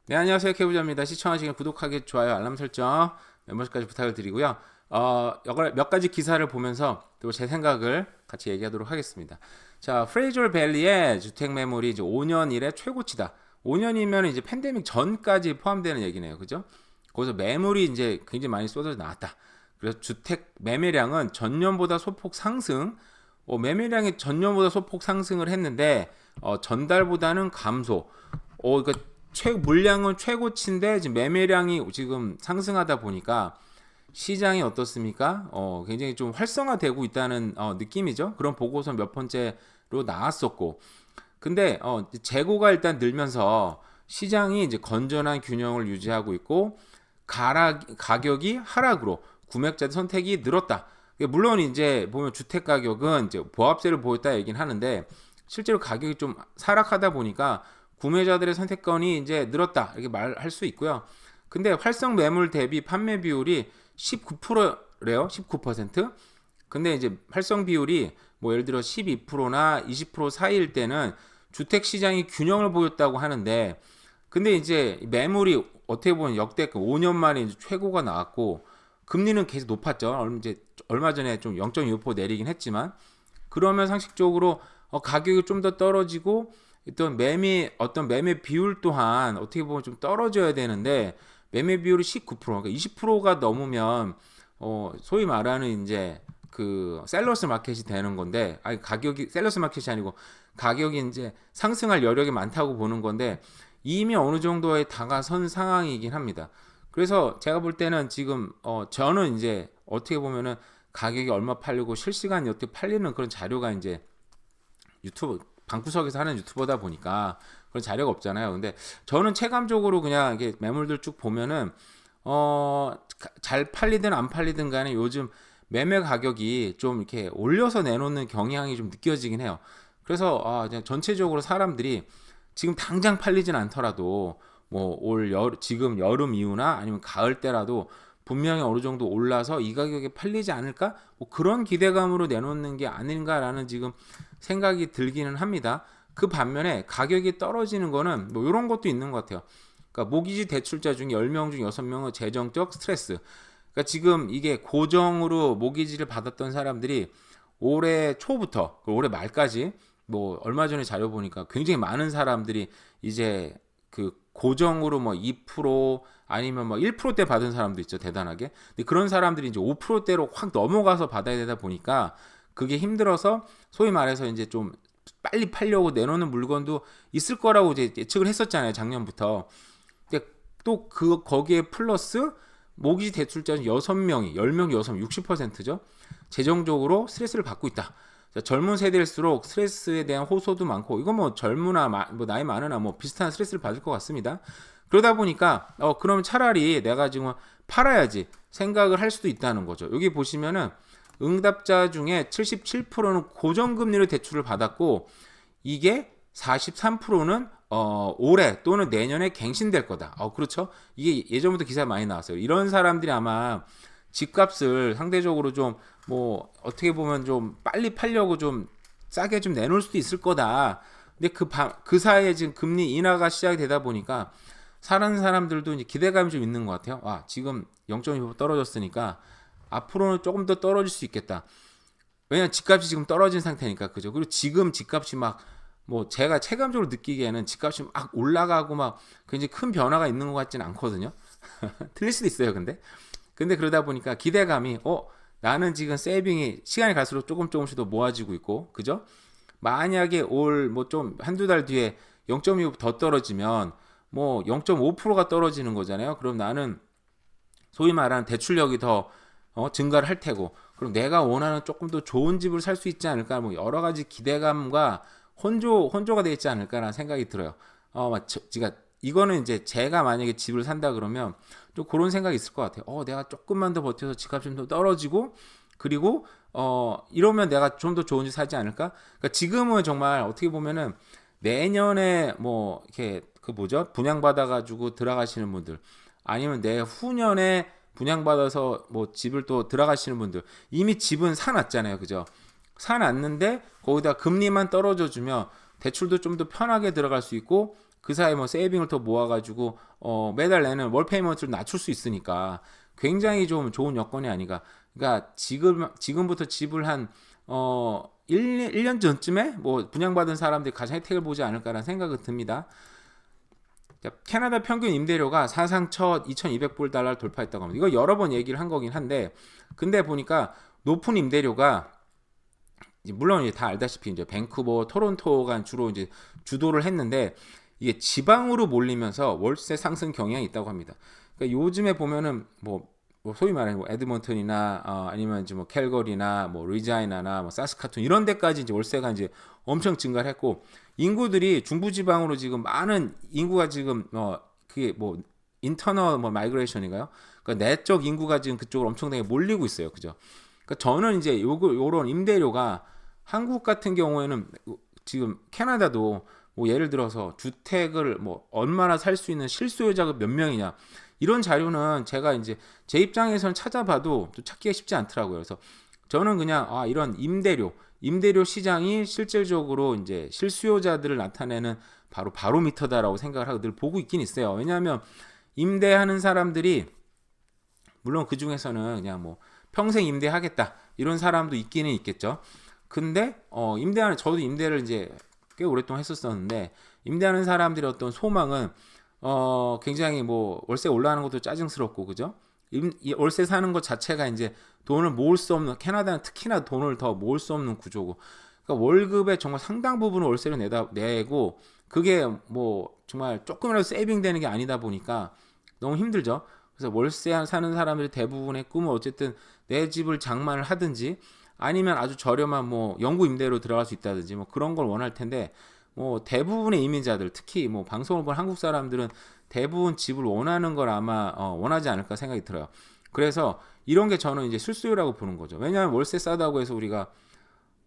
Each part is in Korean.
네, 안녕하세요. 케부자입니다. 시청하시길 구독하기, 좋아요, 알람 설정, 멤버십까지 부탁을 드리고요. 몇 가지 기사를 보면서 또 제 생각을 같이 얘기하도록 하겠습니다. 자, 프레이저 밸리의 주택 매물이 이제 5년 이래 최고치다. 5년이면 이제 팬데믹 전까지 포함되는 얘기네요. 그죠? 거기서 매물이 이제 굉장히 많이 쏟아져 나왔다. 그래서 주택 매매량은 전년보다 소폭 상승, 매매량이 전년보다 소폭 상승을 했는데, 전달보다는 감소. 그러니까 물량은 최고치인데 지금 매매량이 지금 상승하다 보니까 시장이 어떻습니까? 굉장히 좀 활성화되고 있다는 느낌이죠. 그런 보고서 몇 번째로 나왔었고, 근데 재고가 일단 늘면서 시장이 이제 건전한 균형을 유지하고 있고 가격이 하락으로 구매자들 선택이 늘었다. 물론 이제 보면 주택 가격은 이제 보합세를 보였다 얘기는 하는데 실제로 가격이 좀 하락하다 보니까 구매자들의 선택권이 이제 늘었다 이렇게 말할 수 있고요. 근데 활성 매물 대비 판매 비율이 19%래요. 19%. 근데 이제 활성 비율이 뭐 예를 들어 12%나 20% 사이일 때는 주택 시장이 균형을 보였다고 하는데, 근데 이제 매물이 어떻게 보면 역대급 5년 만에 이제 최고가 나왔고 금리는 계속 높았죠. 얼마 전에 좀 0.25% 내리긴 했지만, 그러면 상식적으로 가격이 좀 더 떨어지고 어떤 매매 비율 또한 어떻게 보면 좀 떨어져야 되는데 매매 비율이 19%, 그러니까 20%가 넘으면 소위 말하는 이제 그 셀러스 마켓이 되는 건데, 아니 가격이 셀러스 마켓이 아니고 가격이 이제 상승할 여력이 많다고 보는 건데 이미 어느 정도에 다가선 상황이긴 합니다. 그래서 제가 볼 때는 지금 저는 이제 어떻게 보면은 가격이 얼마 팔리고 실시간 어떻게 팔리는 그런 자료가 이제 유튜브 방구석에서 하는 유튜버다 보니까 그런 자료가 없잖아요. 근데 저는 체감적으로 그냥 이게 매물들 쭉 보면은 잘 팔리든 안 팔리든 간에 요즘 매매 가격이 좀 이렇게 올려서 내놓는 경향이 좀 느껴지긴 해요. 그래서 그냥 전체적으로 사람들이 지금 당장 팔리진 않더라도 뭐 지금 여름 이후나 아니면 가을 때라도 분명히 어느 정도 올라서 이 가격에 팔리지 않을까? 뭐 그런 기대감으로 내놓는 게 아닌가라는 지금 생각이 들기는 합니다. 그 반면에 가격이 떨어지는 거는 뭐 이런 것도 있는 것 같아요. 그러니까 모기지 대출자 중에 10명 중 6명은 재정적 스트레스. 그러니까 지금 이게 고정으로 모기지를 받았던 사람들이 올해 초부터 올해 말까지 뭐 얼마 전에 자료 보니까 굉장히 많은 사람들이 이제 그 고정으로 뭐 2% 아니면 뭐 1%대 받은 사람도 있죠, 대단하게. 근데 그런 사람들이 이제 5%대로 확 넘어가서 받아야 되다 보니까 그게 힘들어서 소위 말해서 이제 좀 빨리 팔려고 내놓는 물건도 있을 거라고 이제 예측을 했었잖아요, 작년부터. 근데 또 거기에 플러스 모기지 대출자 6명이 10명 6명 60%죠. 재정적으로 스트레스를 받고 있다. 젊은 세대일수록 스트레스에 대한 호소도 많고, 이건 뭐 젊으나 뭐 나이 많으나 뭐 비슷한 스트레스를 받을 것 같습니다. 그러다 보니까 그럼 차라리 내가 지금 팔아야지 생각을 할 수도 있다는 거죠. 여기 보시면은 응답자 중에 77%는 고정금리로 대출을 받았고 이게 43%는 올해 또는 내년에 갱신될 거다. 그렇죠? 이게 예전부터 기사 많이 나왔어요. 이런 사람들이 아마 집값을 상대적으로 좀 뭐 어떻게 보면 좀 빨리 팔려고 좀 싸게 좀 내놓을 수도 있을 거다. 근데 그 사이에 지금 금리 인하가 시작이 되다 보니까 사는 사람들도 이제 기대감이 좀 있는 것 같아요. 지금 0.25 떨어졌으니까 앞으로는 조금 더 떨어질 수 있겠다. 왜냐면 집값이 지금 떨어진 상태니까, 그죠? 그리고 지금 집값이 막 뭐 제가 체감적으로 느끼기에는 집값이 막 올라가고 막 굉장히 큰 변화가 있는 것 같지는 않거든요. 틀릴 수도 있어요, 근데 그러다 보니까 기대감이 나는 지금 세이빙이 시간이 갈수록 조금씩 더 모아지고 있고, 그죠? 만약에 올 뭐 좀 한두 달 뒤에 0.25 더 떨어지면 뭐 0.5%가 떨어지는 거잖아요. 그럼 나는 소위 말하는 대출력이 더 증가를 할 테고, 그럼 내가 원하는 조금 더 좋은 집을 살 수 있지 않을까, 뭐 여러 가지 기대감과 혼조가 되어 있지 않을까라는 생각이 들어요. 제가 이거는 이제 제가 만약에 집을 산다 그러면 좀 그런 생각이 있을 것 같아요. 내가 조금만 더 버텨서 집값이 좀 더 떨어지고, 그리고 이러면 내가 좀 더 좋은 집 사지 않을까? 그러니까 지금은 정말 어떻게 보면은 내년에 뭐 이렇게 그 뭐죠? 분양받아 가지고 들어가시는 분들, 아니면 내후년에 분양받아서 뭐 집을 또 들어가시는 분들, 이미 집은 사놨잖아요, 그죠? 사놨는데 거기다 금리만 떨어져 주면 대출도 좀 더 편하게 들어갈 수 있고, 그 사이에 뭐 세이빙을 더 모아가지고 매달 내는 월 페이먼트를 낮출 수 있으니까 굉장히 좀 좋은 여건이 아닌가. 그러니까 지금부터 집을 한 1년 전쯤에 뭐 분양받은 사람들이 가장 혜택을 보지 않을까라는 생각은 듭니다. 캐나다 평균 임대료가 사상 첫 2,200달러를 돌파했다고 합니다. 이거 여러 번 얘기를 한 거긴 한데, 근데 보니까 높은 임대료가 물론 이제 다 알다시피 이제 밴쿠버, 토론토가 주로 이제 주도를 했는데 이게 지방으로 몰리면서 월세 상승 경향이 있다고 합니다. 그러니까 요즘에 보면은 뭐 소위 말하는 뭐 에드먼턴이나 아니면 이제 뭐 캘거리나 뭐 리자이나나 뭐 사스카툰 이런 데까지 이제 월세가 이제 엄청 증가를 했고 인구들이 중부지방으로 지금 많은 인구가 지금 그게 뭐 인터널 뭐 마이그레이션인가요? 그러니까 내적 인구가 지금 그쪽으로 엄청나게 몰리고 있어요, 그죠? 그러니까 저는 이제 요런 임대료가 한국 같은 경우에는 지금 캐나다도 뭐 예를 들어서 주택을 뭐 얼마나 살 수 있는 실수요자가 몇 명이냐 이런 자료는 제가 이제 제 입장에서는 찾아봐도 또 찾기가 쉽지 않더라고요. 그래서 저는 그냥 이런 임대료 시장이 실질적으로 이제 실수요자들을 나타내는 바로 바로미터다라고 생각을 하고 늘 보고 있긴 있어요. 왜냐하면 임대하는 사람들이 물론 그 중에서는 그냥 뭐 평생 임대하겠다 이런 사람도 있기는 있겠죠. 근데 저도 임대를 이제 꽤 오랫동안 했었었는데 임대하는 사람들의 어떤 소망은 굉장히 뭐 월세 올라가는 것도 짜증스럽고 그죠? 이 월세 사는 것 자체가 이제 돈을 모을 수 없는 캐나다는 특히나 돈을 더 모을 수 없는 구조고 그러니까 월급의 정말 상당 부분을 월세로 내고 그게 뭐 정말 조금이라도 세이빙 되는 게 아니다 보니까 너무 힘들죠. 그래서 월세 사는 사람들이 대부분의 꿈은 어쨌든 내 집을 장만을 하든지 아니면 아주 저렴한 뭐 영구 임대로 들어갈 수 있다든지 뭐 그런 걸 원할 텐데 뭐 대부분의 이민자들 특히 뭐 방송을 본 한국 사람들은 대부분 집을 원하는 걸 아마 원하지 않을까 생각이 들어요. 그래서 이런 게 저는 이제 실수요라고 보는 거죠. 왜냐하면 월세 싸다고 해서 우리가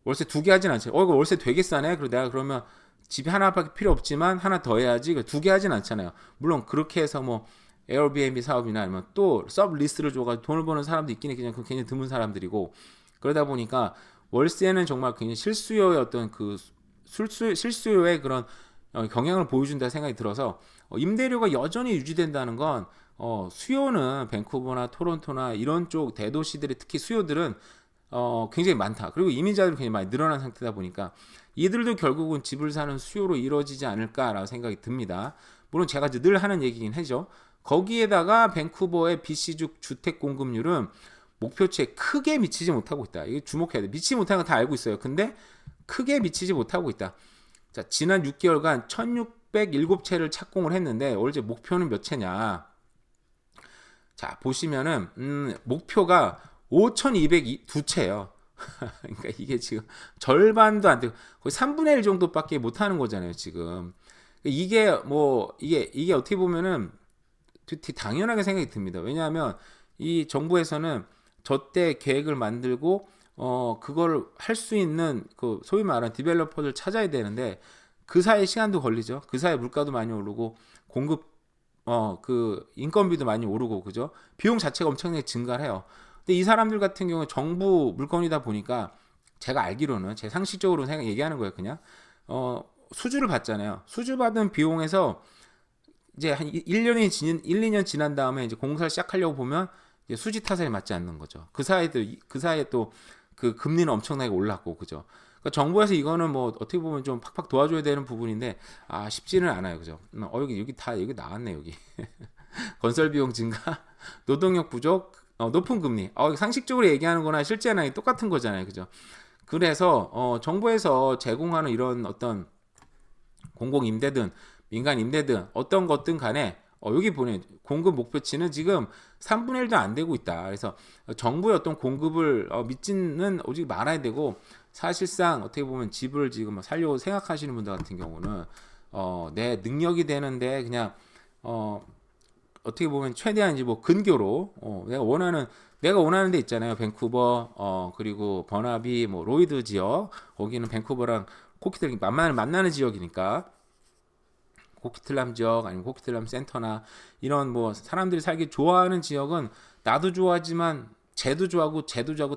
월세 2개 하진 않죠. 이거 월세 되게 싸네. 그리고 내가 그러면 집이 하나밖에 필요 없지만 하나 더 해야지. 2개 하진 않잖아요. 물론 그렇게 해서 뭐 에어비앤비 사업이나 아니면 또 서브 리스를 줘가지고 돈을 버는 사람도 있긴 해. 그냥 그 굉장히 드문 사람들이고 그러다 보니까 월세는 정말 굉장히 실수요의 어떤 그 실수요의 그런 경향을 보여준다 생각이 들어서 임대료가 여전히 유지된다는 건 수요는 밴쿠버나 토론토나 이런 쪽 대도시들의 특히 수요들은 굉장히 많다. 그리고 이민자들이 굉장히 많이 늘어난 상태다 보니까 이들도 결국은 집을 사는 수요로 이루어지지 않을까라는 생각이 듭니다. 물론 제가 늘 하는 얘기긴 하죠. 거기에다가 밴쿠버의 BC주 주택 공급률은 목표치에 크게 미치지 못하고 있다. 이거 주목해야 돼. 미치지 못하는 건 다 알고 있어요. 근데 크게 미치지 못하고 있다. 자, 지난 6개월간 1607채를 착공을 했는데 올해 목표는 몇 채냐? 자, 보시면은 목표가 5202채예요. 그러니까 이게 지금 절반도 안 되고 거의 3분의 1 정도밖에 못 하는 거잖아요, 지금. 이게 어떻게 보면은 되게 당연하게 생각이 듭니다. 왜냐하면 이 정부에서는 저때 계획을 만들고 그걸 할 수 있는 그 소위 말하는 디벨로퍼를 찾아야 되는데 그 사이에 시간도 걸리죠. 그 사이에 물가도 많이 오르고 공급 그 인건비도 많이 오르고 그죠? 비용 자체가 엄청나게 증가를 해요. 근데 이 사람들 같은 경우에 정부 물건이다 보니까 제가 알기로는 제 상식적으로 얘기하는 거예요, 그냥. 수주를 받잖아요. 수주 받은 비용에서 이제 한 1, 2년 지난 다음에 이제 공사를 시작하려고 보면 이제 수지 타산에 맞지 않는 거죠. 그 사이에 또 그 금리는 엄청나게 올랐고 그죠. 그러니까 정부에서 이거는 뭐 어떻게 보면 좀 팍팍 도와줘야 되는 부분인데 쉽지는 않아요, 그죠. 여기 나왔네 여기. 건설 비용 증가, 노동력 부족, 높은 금리. 상식적으로 얘기하는 거나 실제는 똑같은 거잖아요, 그죠. 그래서 정부에서 제공하는 이런 어떤 공공 임대든 민간 임대든 어떤 것든 간에 여기 보내 공급 목표치는 지금 3분의 1도 안 되고 있다. 그래서 정부의 어떤 공급을 믿지는 오직 말아야 되고 사실상 어떻게 보면 집을 지금 살려고 생각하시는 분들 같은 경우는 내 능력이 되는데 그냥 어떻게 보면 최대한 이제 뭐 근교로 내가 원하는 데 있잖아요. 밴쿠버 그리고 버나비 뭐 로이드 지역 거기는 밴쿠버랑 코키틀 만나는 지역이니까 코키틀람 지역 아니면 코키틀람 센터나 이런 뭐 사람들이 살기 좋아하는 지역은 나도 좋아하지만 쟤도 좋아하고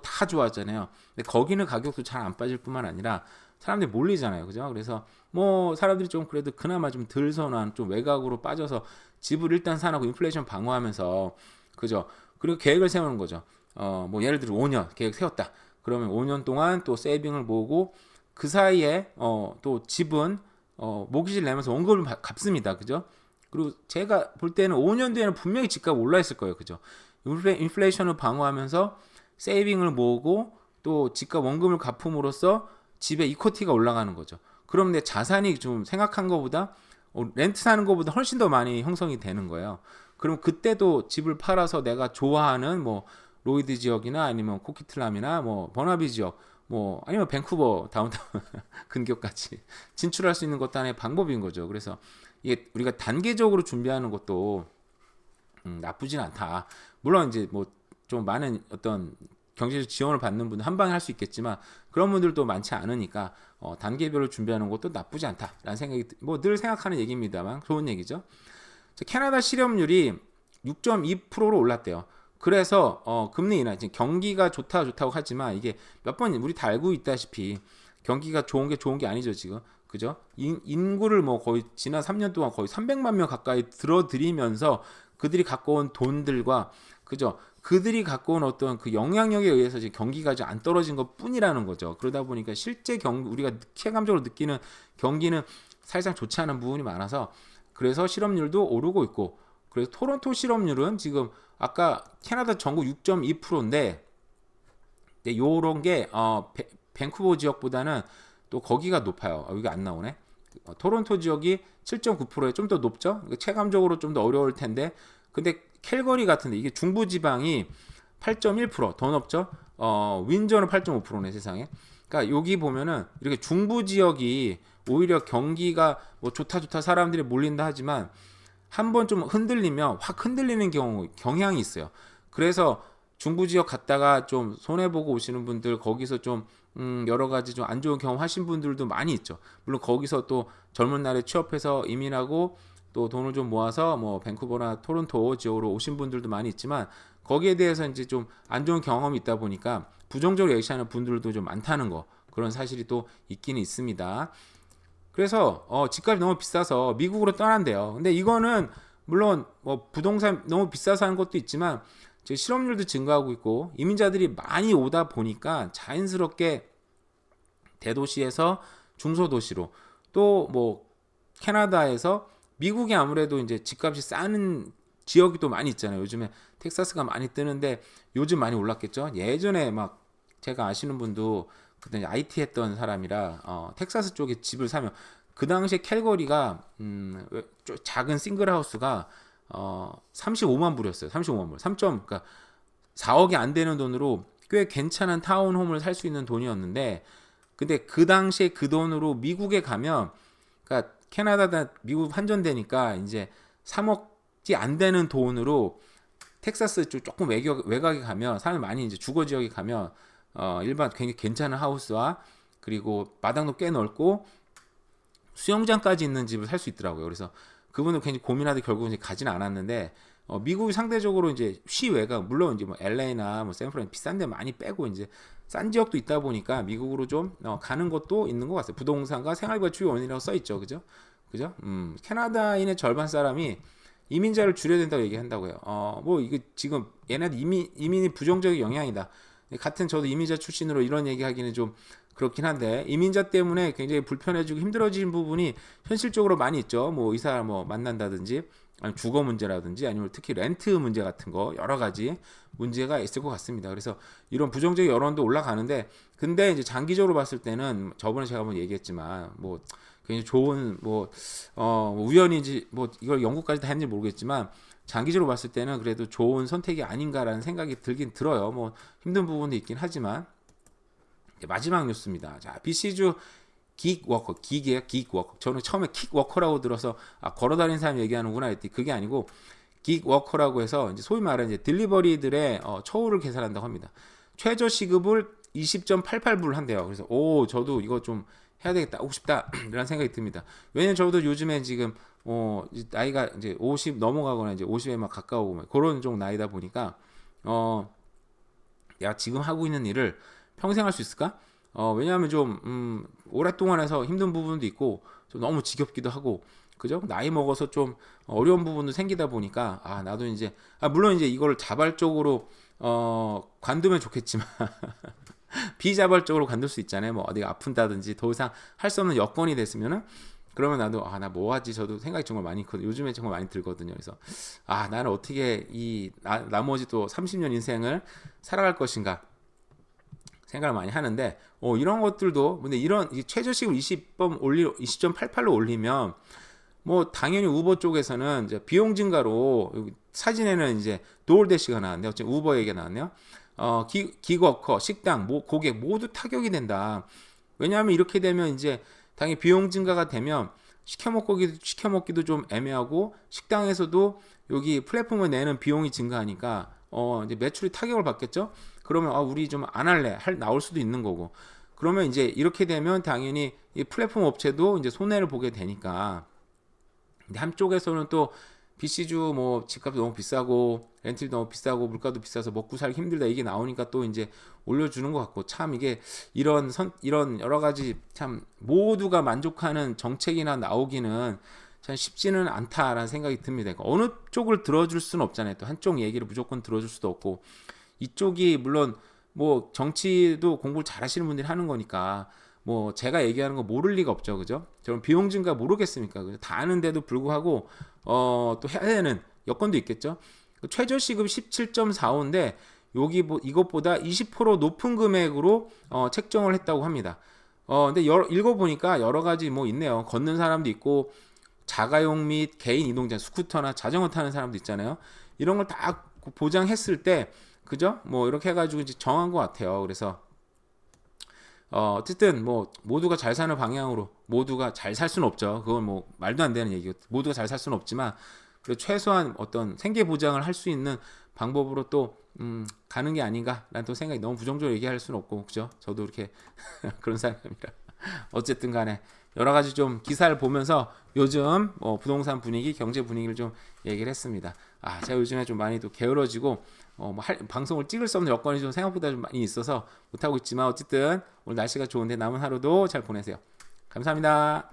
다 좋아하잖아요. 근데 거기는 가격도 잘 안 빠질 뿐만 아니라 사람들이 몰리잖아요. 그죠? 그래서 뭐 사람들이 좀 그래도 그나마 좀 덜 선호한 좀 외곽으로 빠져서 집을 일단 사놓고 인플레이션 방어하면서 그죠? 그리고 계획을 세우는 거죠. 뭐 예를 들어 5년 계획 세웠다. 그러면 5년 동안 또 세이빙을 모으고 그 사이에 또 집은 모기지를 내면서 원금을 갚습니다. 그죠? 그리고 제가 볼 때는 5년 뒤에는 분명히 집값 올라 있을 거예요. 그죠? 인플레이션을 방어하면서 세이빙을 모으고 또 집값 원금을 갚음으로써 집의 이코티가 올라가는 거죠. 그럼 내 자산이 좀 생각한 것보다 렌트 사는 것보다 훨씬 더 많이 형성이 되는 거예요. 그럼 그때도 집을 팔아서 내가 좋아하는 뭐 로이드 지역이나 아니면 코키틀람이나 뭐 버나비 지역 뭐 아니면 밴쿠버 다운타운 근교까지 진출할 수 있는 것도 하나의 방법인 거죠. 그래서 이게 우리가 단계적으로 준비하는 것도 나쁘진 않다. 물론 이제 뭐 좀 많은 어떤 경제적 지원을 받는 분들 한 방에 할 수 있겠지만 그런 분들도 많지 않으니까 단계별로 준비하는 것도 나쁘지 않다라는 생각이 뭐 늘 생각하는 얘기입니다만 좋은 얘기죠. 캐나다 실업률이 6.2%로 올랐대요. 그래서 금리 인하 지금 경기가 좋다고 하지만 이게 몇 번 우리 다 알고 있다시피 경기가 좋은 게 아니죠 지금. 그죠? 인구를 뭐 거의 지난 3년 동안 거의 300만 명 가까이 들어들이면서 그들이 갖고 온 돈들과 그죠? 그들이 갖고 온 어떤 그 영향력에 의해서 지금 경기가 좀 안 떨어진 것 뿐이라는 거죠. 그러다 보니까 실제 우리가 체감적으로 느끼는 경기는 사실상 좋지 않은 부분이 많아서 그래서 실업률도 오르고 있고 그래서 토론토 실업률은 지금 아까 캐나다 전국 6.2%인데 요런 게 밴쿠버 지역보다는 또 거기가 높아요. 여기 안 나오네. 토론토 지역이 7.9%에 좀 더 높죠. 체감적으로 좀 더 어려울 텐데 근데 캘거리 같은데 이게 중부 지방이 8.1%더 높죠. 윈저는 8.5%네 세상에. 그러니까 여기 보면은 이렇게 중부 지역이 오히려 경기가 뭐 좋다 사람들이 몰린다 하지만 한번 좀 흔들리면 확 흔들리는 경향이 있어요. 그래서 중부 지역 갔다가 좀 손해 보고 오시는 분들 거기서 좀 여러 가지 좀 안 좋은 경험 하신 분들도 많이 있죠. 물론 거기서 또 젊은 날에 취업해서 이민하고 또 돈을 좀 모아서 뭐 밴쿠버나 토론토 지역으로 오신 분들도 많이 있지만 거기에 대해서 이제 좀 안 좋은 경험이 있다 보니까 부정적으로 얘기하는 분들도 좀 많다는 거 그런 사실이 또 있기는 있습니다. 그래서 집값이 너무 비싸서 미국으로 떠난대요. 근데 이거는 물론 뭐 부동산 너무 비싸서 하는 것도 있지만 실업률도 증가하고 있고 이민자들이 많이 오다 보니까 자연스럽게 대도시에서 중소도시로 또 뭐 캐나다에서 미국이 아무래도 이제 집값이 싸는 지역이 또 많이 있잖아요. 요즘에 텍사스가 많이 뜨는데 요즘 많이 올랐겠죠. 예전에 막 제가 아시는 분도 그때 IT 했던 사람이라 텍사스 쪽에 집을 사면 그 당시에 캘거리가 작은 싱글 하우스가 35만 불이었어요. 35만 불. 3점 그러니까 4억이 안 되는 돈으로 꽤 괜찮은 타운홈을 살 수 있는 돈이었는데 근데 그 당시에 그 돈으로 미국에 가면 그러니까 캐나다 미국 환전되니까 이제 3억이 안 되는 돈으로 텍사스 쪽 조금 외곽에 가면 사람이 많이 이제 주거 지역에 가면 일반 굉장히 괜찮은 하우스와 그리고 마당도 꽤 넓고 수영장까지 있는 집을 살 수 있더라고요. 그래서 그분은 굉장히 고민하다 결국은 이제 가지는 않았는데 미국이 상대적으로 이제 시외곽 물론 이제 뭐 LA나 뭐 샌프란 비싼 데 많이 빼고 이제 싼 지역도 있다 보니까 미국으로 좀 가는 것도 있는 것 같아요. 부동산과 생활과 주요 원인이라고 써 있죠. 그죠? 캐나다인의 절반 사람이 이민자를 줄여야 된다고 얘기한다고요. 뭐 이게 지금 얘네들 이민이 부정적인 영향이다. 같은 저도 이민자 출신으로 이런 얘기하기는 좀 그렇긴 한데 이민자 때문에 굉장히 불편해지고 힘들어진 부분이 현실적으로 많이 있죠. 뭐 의사 뭐 만난다든지 아니면 주거 문제라든지 아니면 특히 렌트 문제 같은 거 여러 가지 문제가 있을 것 같습니다. 그래서 이런 부정적 여론도 올라가는데 근데 이제 장기적으로 봤을 때는 저번에 제가 한번 얘기했지만 뭐 굉장히 좋은 뭐 우연인지 뭐 이걸 연구까지 다 했는지 모르겠지만 장기적으로 봤을 때는 그래도 좋은 선택이 아닌가라는 생각이 들긴 들어요. 뭐 힘든 부분도 있긴 하지만 마지막 뉴스입니다. 자, BC주 긱워커, 긱이에요, 긱워커. 저는 처음에 킥워커라고 들어서 걸어다니는 사람 얘기하는구나 했더니 그게 아니고 긱워커라고 해서 이제 소위 말하는 이제 딜리버리들의 처우를 계산한다고 합니다. 최저 시급을 20.88불 한대요. 그래서 저도 이거 좀 해야 되겠다, 하고 싶다 이런 생각이 듭니다. 왜냐면 저도 요즘에 지금 나이가 이제 50 넘어가거나 이제 50에 막 가까우고 그런 좀 나이다 보니까 내가 지금 하고 있는 일을 평생 할 수 있을까? 왜냐하면 좀 오랫동안 해서 힘든 부분도 있고 좀 너무 지겹기도 하고 그죠? 나이 먹어서 좀 어려운 부분도 생기다 보니까 나도 이제 물론 이제 이걸 자발적으로 관두면 좋겠지만 비자발적으로 관둘 수 있잖아요. 뭐 어디가 아픈다든지 더 이상 할 수 없는 여건이 됐으면은 그러면 나도 나 뭐 하지 저도 생각이 정말 많이 있거든요. 요즘에 정말 많이 들거든요. 그래서 나는 어떻게 이 나머지 또 30년 인생을 살아갈 것인가 생각을 많이 하는데 이런 것들도 근데 이런 최저시급 20.88로 올리면 뭐 당연히 우버 쪽에서는 이제 비용 증가로 사진에는 이제 도어대시가 나왔네요. 어쨌든 우버 얘기가 나왔네요. 기거커, 식당, 고객 모두 타격이 된다. 왜냐하면 이렇게 되면 이제 당연히 비용 증가가 되면 시켜먹기도 좀 애매하고 식당에서도 여기 플랫폼을 내는 비용이 증가하니까 이제 매출이 타격을 받겠죠. 그러면 우리 좀 안 할래 나올 수도 있는 거고. 그러면 이제 이렇게 되면 당연히 이 플랫폼 업체도 이제 손해를 보게 되니까. 근데 한쪽에서는 또 BC주 뭐 집값도 너무 비싸고 렌트도 너무 비싸고 물가도 비싸서 먹고 살기 힘들다 이게 나오니까 또 이제 올려주는 것 같고 참 이게 이런 여러 가지 참 모두가 만족하는 정책이나 나오기는 참 쉽지는 않다라는 생각이 듭니다. 그러니까 어느 쪽을 들어줄 수는 없잖아요. 또 한쪽 얘기를 무조건 들어줄 수도 없고 이쪽이 물론 뭐 정치도 공부를 잘 하시는 분들이 하는 거니까 뭐 제가 얘기하는 거 모를 리가 없죠, 그죠? 저는 비용 증가 모르겠습니까? 그죠? 다 아는데도 불구하고 또 해야 되는 여건도 있겠죠. 최저 시급 17.45인데 여기 이것보다 20% 높은 금액으로 책정을 했다고 합니다. 근데 읽어보니까 여러 가지 뭐 있네요. 걷는 사람도 있고 자가용 및 개인 이동자 스쿠터나 자전거 타는 사람도 있잖아요. 이런 걸 다 보장했을 때 그죠? 뭐 이렇게 해가지고 이제 정한 것 같아요. 그래서 어쨌든 뭐 모두가 잘 사는 방향으로 모두가 잘 살 수는 없죠. 그건 뭐 말도 안 되는 얘기고 모두가 잘 살 수는 없지만 그래도 최소한 어떤 생계 보장을 할 수 있는 방법으로 또 가는 게 아닌가라는 또 생각이 너무 부정적으로 얘기할 수는 없고 그죠? 저도 이렇게 그런 사람입니다. 어쨌든 간에 여러 가지 좀 기사를 보면서 요즘 부동산 분위기, 경제 분위기를 좀 얘기를 했습니다. 제가 요즘에 좀 많이 또 게으러지고 방송을 찍을 수 없는 여건이 좀 생각보다 좀 많이 있어서 못하고 있지만 어쨌든 오늘 날씨가 좋은데 남은 하루도 잘 보내세요. 감사합니다.